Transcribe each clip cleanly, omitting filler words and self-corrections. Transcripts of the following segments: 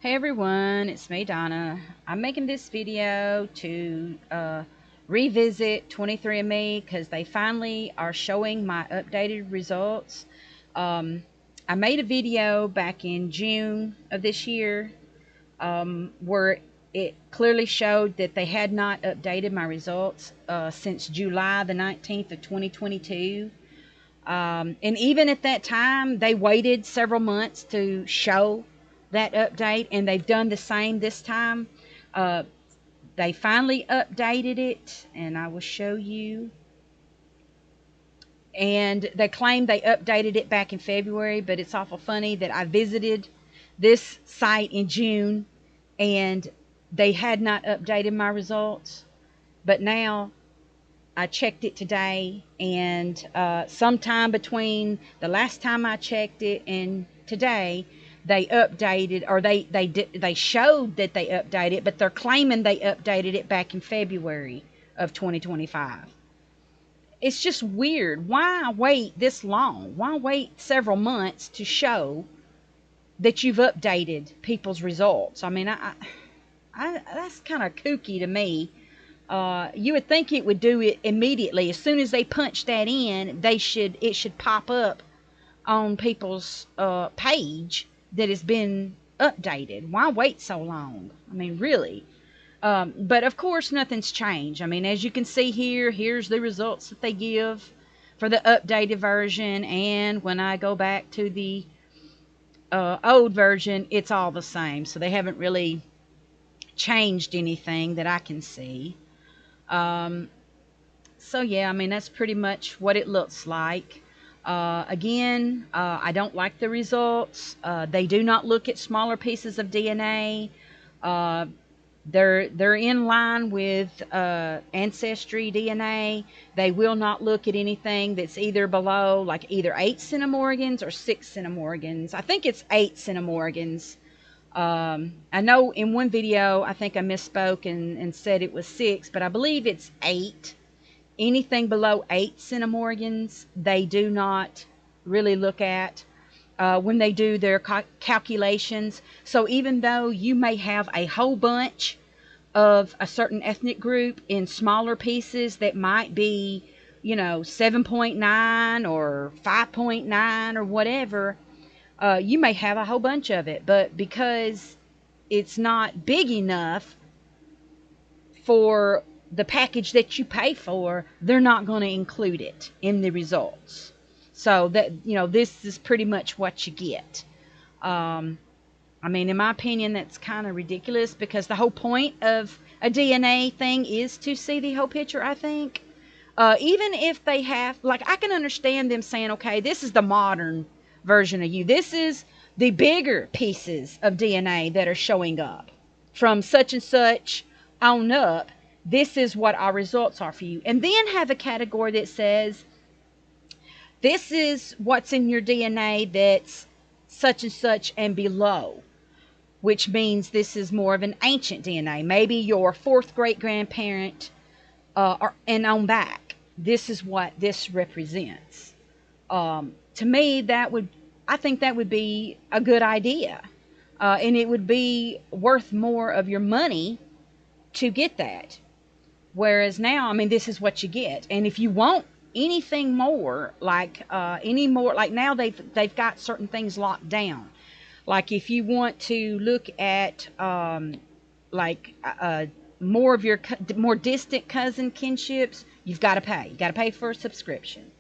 Hey everyone, it's me Donna. I'm making this video to revisit 23andMe because they finally are showing my updated results. Um, I made a video back in June of this year where it clearly showed that they had not updated my results since July the 19th of 2022. And even at that time, they waited several months to show that update, and they've done the same this time. Uh, they finally updated it, and I will show you. And they claim they updated it back in February, but it's awful funny that I visited this site in June and they had not updated my results. But now I checked it today, and sometime between the last time I checked it and today, they updated, or they showed that they updated, but they're claiming they updated it back in February of 2025. It's just weird. Why wait this long? Why wait several months to show that you've updated people's results? I mean, that's kind of kooky to me. You would think it would do it immediately. As soon as they punch that in, it should pop up on people's page that has been updated. Why wait so long? I mean, really. But of course, nothing's changed. I mean, as you can see here, here's the results that they give for the updated version. And when I go back to the old version, it's all the same. So they haven't really changed anything that I can see. So yeah, I mean, that's pretty much what it looks like. Again, I don't like the results. They do not look at smaller pieces of DNA. Uh, they're in line with ancestry DNA. They will not look at anything that's either below, like either 8 centimorgans or 6 centimorgans. I think it's 8 centimorgans. I know in one video I think I misspoke and said it was 6, but I believe it's 8. Anything below 8 centimorgans, they do not really look at when they do their calculations. So even though you may have a whole bunch of a certain ethnic group in smaller pieces that might be, 7.9 or 5.9 or whatever, you may have a whole bunch of it, but because it's not big enough for the package that you pay for, they're not going to include it in the results. So that, this is pretty much what you get. I mean, in my opinion, that's kind of ridiculous because the whole point of a DNA thing is to see the whole picture, I think. Even if they have, like, I can understand them saying, okay, this is the modern version of you. This is the bigger pieces of DNA that are showing up from such and such on up. This is what our results are for you. And then have a category that says, this is what's in your DNA that's such and such and below, which means this is more of an ancient DNA. Maybe your fourth great grandparent and on back. This is what this represents. To me, I think that would be a good idea. And it would be worth more of your money to get that. Whereas now, I mean, this is what you get. And if you want anything more, like now they've got certain things locked down. Like if you want to look at more of your more distant cousin kinships, you've got to pay. You got to pay for a subscription.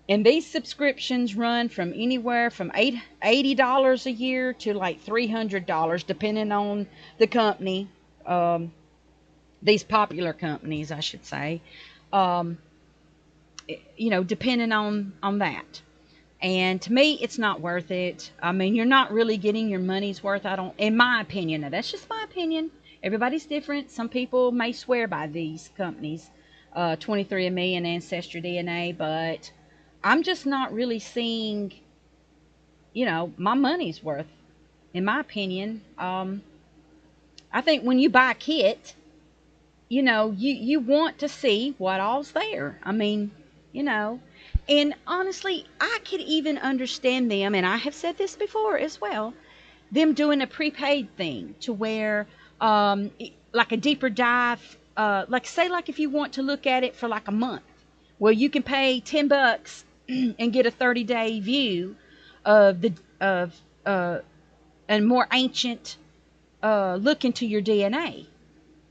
And these subscriptions run from anywhere from $80 a year to like $300, depending on the company. These popular companies, I should say, depending on that. And to me, it's not worth it. I mean, you're not really getting your money's worth. In my opinion, now that's just my opinion. Everybody's different. Some people may swear by these companies, 23andMe and Ancestry DNA, but I'm just not really seeing, my money's worth, in my opinion. I think when you buy a kit, you want to see what all's there. I mean, and honestly, I could even understand them, and I have said this before as well, them doing a prepaid thing to where, like a deeper dive, like say, like if you want to look at it for like a month, well, you can pay $10 and get a 30-day view of the of a more ancient look into your DNA.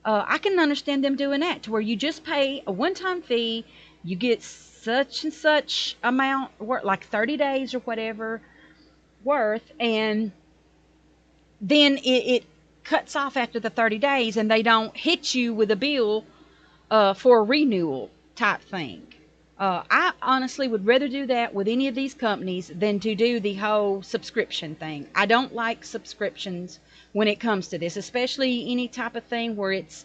I can understand them doing that to where you just pay a one-time fee, you get such and such amount, like 30 days or whatever worth, and then it cuts off after the 30 days, and they don't hit you with a bill for a renewal type thing. I honestly would rather do that with any of these companies than to do the whole subscription thing. I don't like subscriptions when it comes to this, especially any type of thing where it's,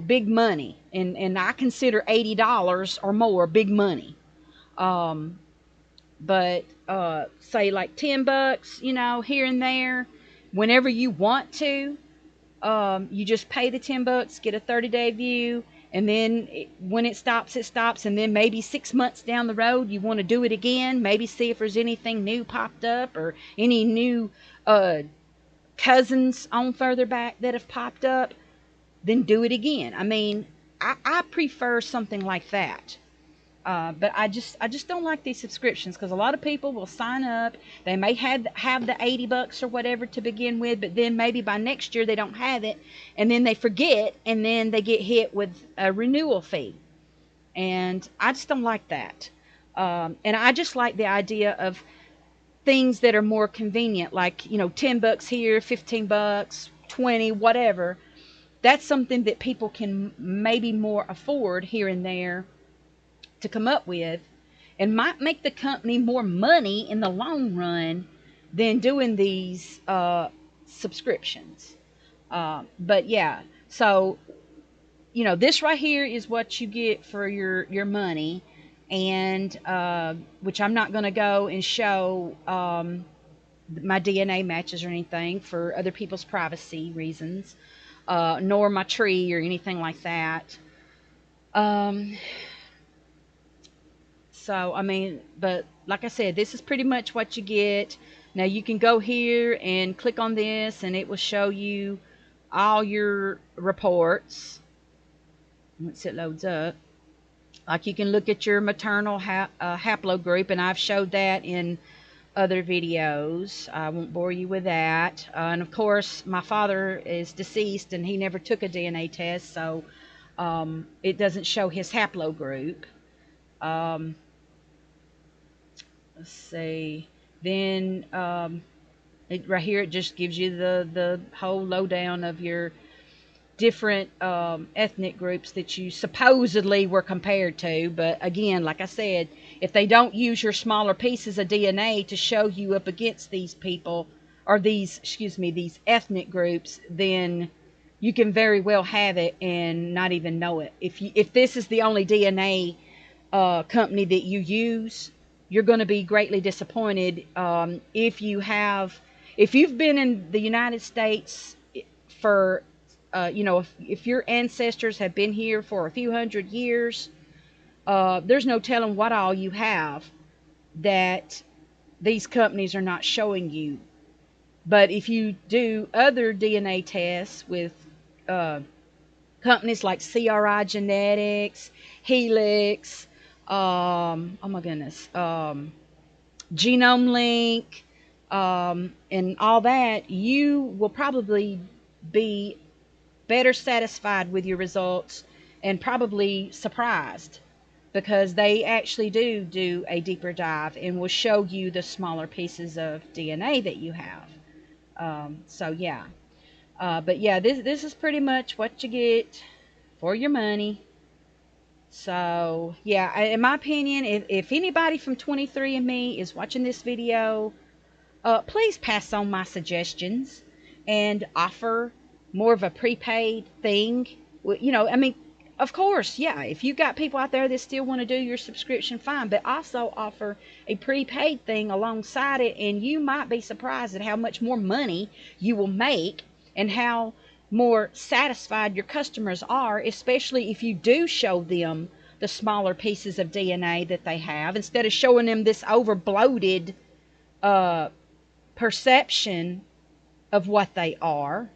big money. And I consider $80 or more big money. Um, but say like $10, here and there, whenever you want to, you just pay the $10, get a 30-day view, and then when it stops, it stops. And then maybe 6 months down the road, you want to do it again, maybe see if there's anything new popped up or any new cousins on further back that have popped up, then do it again. I mean, I prefer something like that. But I just don't like these subscriptions, because a lot of people will sign up. They may have the $80 or whatever to begin with, but then maybe by next year they don't have it, and then they forget, and then they get hit with a renewal fee. And I just don't like that. And I just like the idea of things that are more convenient, like, $10 here, $15, 20, whatever. That's something that people can maybe more afford here and there to come up with, and might make the company more money in the long run than doing these subscriptions. But yeah, so this right here is what you get for your money, and which I'm not going to go and show my DNA matches or anything for other people's privacy reasons, nor my tree or anything like that. Um, So, I mean, but like I said, this is pretty much what you get. Now, you can go here and click on this, and it will show you all your reports once it loads up. Like, you can look at your maternal haplogroup, and I've showed that in other videos. I won't bore you with that. And of course, my father is deceased, and he never took a DNA test, so it doesn't show his haplogroup. Um, let's see. Then right here, it just gives you the whole lowdown of your different ethnic groups that you supposedly were compared to. But again, like I said, if they don't use your smaller pieces of DNA to show you up against these people, or these ethnic groups, then you can very well have it and not even know it. If this is the only DNA company that you use, you're going to be greatly disappointed. If you've been in the United States for, if your ancestors have been here for a few hundred years, there's no telling what all you have that these companies are not showing you. But if you do other DNA tests with companies like CRI Genetics, Helix, oh my goodness, Genome Link, and all that, you will probably be better satisfied with your results and probably surprised, because they actually do a deeper dive and will show you the smaller pieces of DNA that you have. So yeah. But yeah, this is pretty much what you get for your money. So yeah, in my opinion, if anybody from 23andMe is watching this video, please pass on my suggestions and offer more of a prepaid thing. I mean, of course, yeah, if you got people out there that still want to do your subscription, fine, but also offer a prepaid thing alongside it, and you might be surprised at how much more money you will make and how more satisfied your customers are, especially if you do show them the smaller pieces of DNA that they have, instead of showing them this over bloated perception of what they are.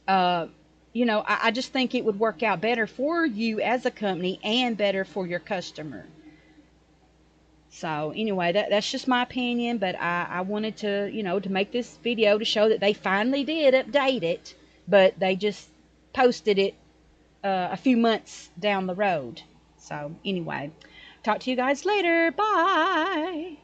Uh, I just think it would work out better for you as a company and better for your customer. So anyway, that's just my opinion, but I wanted to, to make this video to show that they finally did update it, but they just posted it a few months down the road. So anyway, talk to you guys later. Bye.